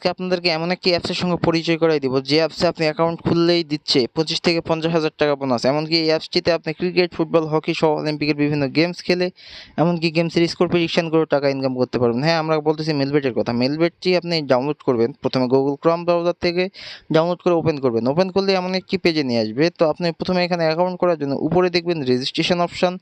আজকে আপনাদেরকে এমন একটি অ্যাপসের সঙ্গে পরিচয় করাই দিব যে অ্যাপসে আপনি অ্যাকাউন্ট খুললেই দিচ্ছে 25 থেকে 50,000 টাকা বোনাস। এমনকি এই অ্যাপসটিতে আপনি ক্রিকেট, ফুটবল, হকি সহ অলিম্পিকের বিভিন্ন গেমস খেলে এমনকি গেমসের স্কোর প্রেডিকশন করে টাকা ইনকাম করতে পারবেন। হ্যাঁ, আমরা বলতেছি মেলবেটের কথা। মেলবেটটি আপনি ডাউনলোড করবেন, প্রথমে গুগল ক্রোম ব্রাউজার থেকে ডাউনলোড করে ওপেন করবেন। ওপেন করলে এমন একটি পেজে নিয়ে আসবে। তো আপনি প্রথমে এখানে অ্যাকাউন্ট করার জন্য উপরে দেখবেন রেজিস্ট্রেশন অপশান,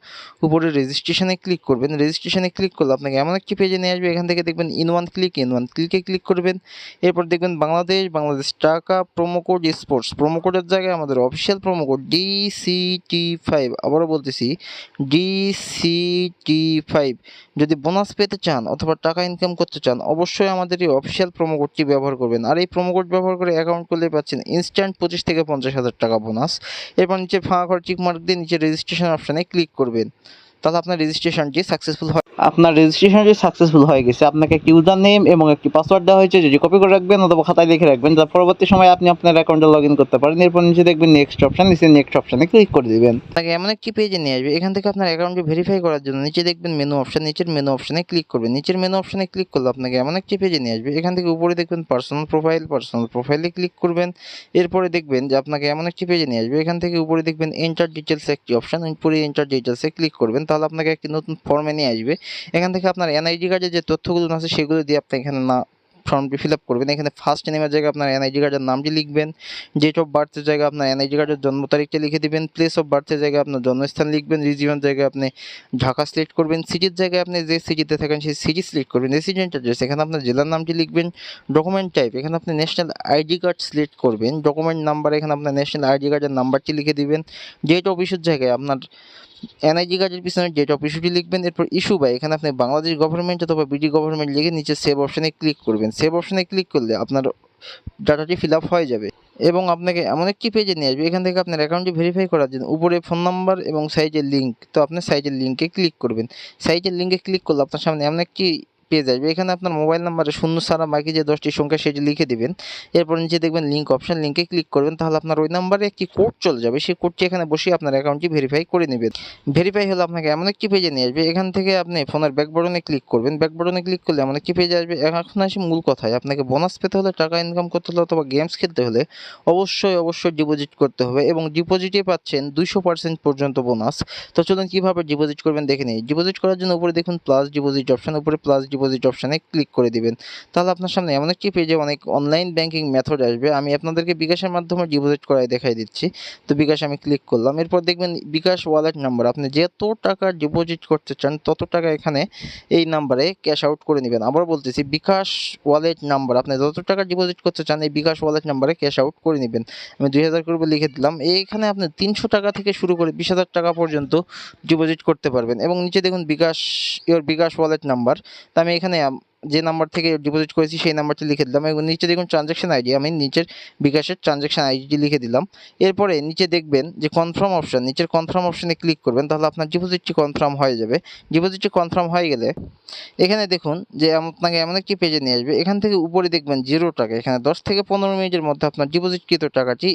উপরে রেজিস্ট্রেশনে ক্লিক করবেন। রেজিস্ট্রেশনে ক্লিক করলে আপনাকে এমন একটি পেজে নিয়ে আসবে। এখান থেকে দেখবেন ইন ওয়ান ক্লিকে ক্লিক করবেন। এরপর দেখবেন বাংলাদেশ টাকা, প্রোমো কোড স্পোর্টস, প্রোমো কোডের জায়গায় আমাদের অফিসিয়াল প্রোমো কোড DCT5, আবারও বলতেছি DCT5। যদি বোনাস পেতে চান অথবা টাকা ইনকাম করতে চান অবশ্যই আমাদের এই অফিসিয়াল প্রোমো কোডটি ব্যবহার করবেন। আর এই প্রোমো কোড ব্যবহার করে অ্যাকাউন্ট করলে পাচ্ছেন ইনস্ট্যান্ট 25 থেকে 50,000 টাকা বোনাস। এরপর নিচে ফাঁকা ঘর টিক মার্ক দিয়ে নিচে রেজিস্ট্রেশন অপশানে ক্লিক করবেন। তাহলে আপনার রেজিস্ট্রেশনটি সাকসেসফুল হয়ে গেছে। আপনাকে একটি ইউজার নেম এবং একটি পাসওয়ার্ড দেওয়া হয়েছে, যেটি কপি করে রাখবেন অথবা খাতায় লিখে রাখবেন, যা পরবর্তী সময় আপনি আপনার অ্যাকাউন্টে লগ ইন করতে পারেন। এরপর নিচে দেখবেন নেক্সট অপশন, নিচে নেক্সট অপশানে ক্লিক করে দিবেন। আপনাকে এমন একটি পেজে নিয়ে আসবে। এখান থেকে আপনার অ্যাকাউন্টটি ভেরিফাই করার জন্য নিচে দেখবেন মেনু অপশন, নিচের মেনু অপশানে ক্লিক করবেন। নিচের মেনু অপশানে ক্লিক করলে আপনাকে এমন একটি পেজে নিয়ে আসবে। এখান থেকে উপরে দেখবেন পার্সোনাল প্রোফাইলে ক্লিক করবেন। এরপরে দেখবেন যে আপনাকে এমন একটি পেজে নিয়ে আসবে। এখান থেকে উপরে দেখবেন এন্টার ডিটেলস একটি অপশান, উপরে এন্টার ডিটেলসে ক্লিক করবেন। তাহলে আপনাকে একটি নতুন ফর্মে নিয়ে আসবে। এখান থেকে আপনার এনআইডি কার্ডের যে তথ্যগুলো আছে সেগুলো দিয়ে আপনি এখানে ফর্মটি ফিল আপ করবেন। এখানে ফার্স্ট নেমের জায়গায় আপনার এনআইডি কার্ডের নামটি লিখবেন, ডেট অফ বার্থের জায়গায় আপনার এনআইডি কার্ডের জন্ম তারিখটা লিখে দিবেন, প্লেস অফ বার্থের জায়গায় আপনার জন্মস্থান লিখবেন, রিজিয়ন জায়গায় আপনি ঢাকা সিলেক্ট করবেন, সিটির জায়গায় আপনি যে সিটিতে থাকেন সেই সিটি সিলেক্ট করবেন, রেসিডেন্ট অ্যাড্রেস এখানে আপনার জেলার নামটি লিখবেন, ডকুমেন্ট টাইপ এখানে আপনি ন্যাশনাল আইডি কার্ড সিলেক্ট করবেন, ডকুমেন্ট নাম্বার এখানে আপনার ন্যাশনাল আইডি কার্ডের নাম্বারটি লিখে দিবেন, ডেট অফ ইস্যুর জায়গায় আপনার এনআইডি কার্ডের পিছনে ডেট অফ ইস্যুটি লিখবেন। এরপর ইস্যু বাই এখানে আপনি বাংলাদেশ গভর্নমেন্ট অথবা বিডি গভর্নমেন্ট লিখে নিচে সেভ অপশানে ক্লিক করবেন। সেভ অপশানে ক্লিক করলে আপনার ডাটাটি ফিল আপ হয়ে যাবে এবং আপনাকে এমন একটি পেজে নিয়ে আসবে। এখান থেকে আপনার অ্যাকাউন্টটি ভেরিফাই করার জন্য উপরে ফোন নাম্বার এবং সাইটের লিঙ্ক, তো আপনি সাইটের লিঙ্কে ক্লিক করবেন। সাইটের লিঙ্কে ক্লিক করলে আপনার সামনে এমন একটি পেজ আসবে। এখানে আপনার মোবাইল নাম্বারে শূন্য ছাড়া বাকি যে 10টি সংখ্যা সেটি লিখে দিবেন। এরপর নিচে দেখবেন লিঙ্ক অপশান, লিঙ্কে ক্লিক করবেন। তাহলে আপনার ওই নাম্বারে একটি কোড চলে যাবে। সেই কোডটি এখানে বসিয়ে আপনার অ্যাকাউন্টটি ভেরিফাই করে নেবেন। ভেরিফাই হলে আপনাকে এমন একটি পেজে নিয়ে আসবে। এখান থেকে আপনি ফোনের ব্যাক বাটনে ক্লিক করবেন। ব্যাক বাটনে ক্লিক করলে এমন একটি পেজ আসবে। এখন আসি মূল কথায়, আপনাকে বোনাস পেতে হলে, টাকা ইনকাম করতে হলে অথবা গেমস খেলতে হলে অবশ্যই ডিপোজিট করতে হবে এবং ডিপোজিটে পাচ্ছেন 200% পর্যন্ত বোনাস। তো চলুন কীভাবে ডিপোজিট করবেন দেখে নিই। ডিপোজিট করার জন্য উপরে দেখুন প্লাস ডিপোজিট অপশান, উপরে প্লাস ডিপোজিট অপশানে ক্লিক করে দিবেন। তাহলে আপনার সামনে এমন একটি পেজে অনেক অনলাইন ব্যাংকিং মেথড আসবে। আমি আপনাদেরকে বিকাশের মাধ্যমে ডিপোজিট করাই দেখাই দিচ্ছি। তো বিকাশ আমি ক্লিক করলাম। এরপর দেখবেন বিকাশ ওয়ালেট নাম্বার, আপনি যত টাকা ডিপোজিট করতে চান তত টাকা এখানে এই নাম্বারে ক্যাশ আউট করে নেবেন। আবার বলতেছি বিকাশ ওয়ালেট নাম্বার, আপনি যত টাকা ডিপোজিট করতে চান এই বিকাশ ওয়ালেট নাম্বারে ক্যাশ আউট করে নেবেন। আমি 2000 করে লিখে দিলাম। এইখানে আপনি 300 টাকা থেকে শুরু করে 20,000 টাকা পর্যন্ত ডিপোজিট করতে পারবেন। এবং নিচে দেখুন বিকাশ ওয়ালেট নাম্বার, তো আমি এখানে যে নাম্বার থেকে ডিপোজিট করেছি সেই নাম্বারটি লিখে দিলাম এবং নিচে দেখুন ট্রানজ্যাকশন আইডি, আমি নিচের বিকাশের ট্রানজ্যাকশন আইডিটি লিখে দিলাম। এরপরে নিচে দেখবেন যে কনফার্ম অপশান, নিচের কনফার্ম অপশানে ক্লিক করবেন। তাহলে আপনার ডিপোজিটটি কনফার্ম হয়ে যাবে। ডিপোজিটটি কনফার্ম হয়ে গেলে এখানে দেখুন যে আপনাকে এমন একটি পেজে নিয়ে আসবে। এখান থেকে উপরে দেখবেন 0 টাকা, এখানে 10 থেকে 15 মিনিটের মধ্যে আপনার ডিপোজিটকৃত টাকাটি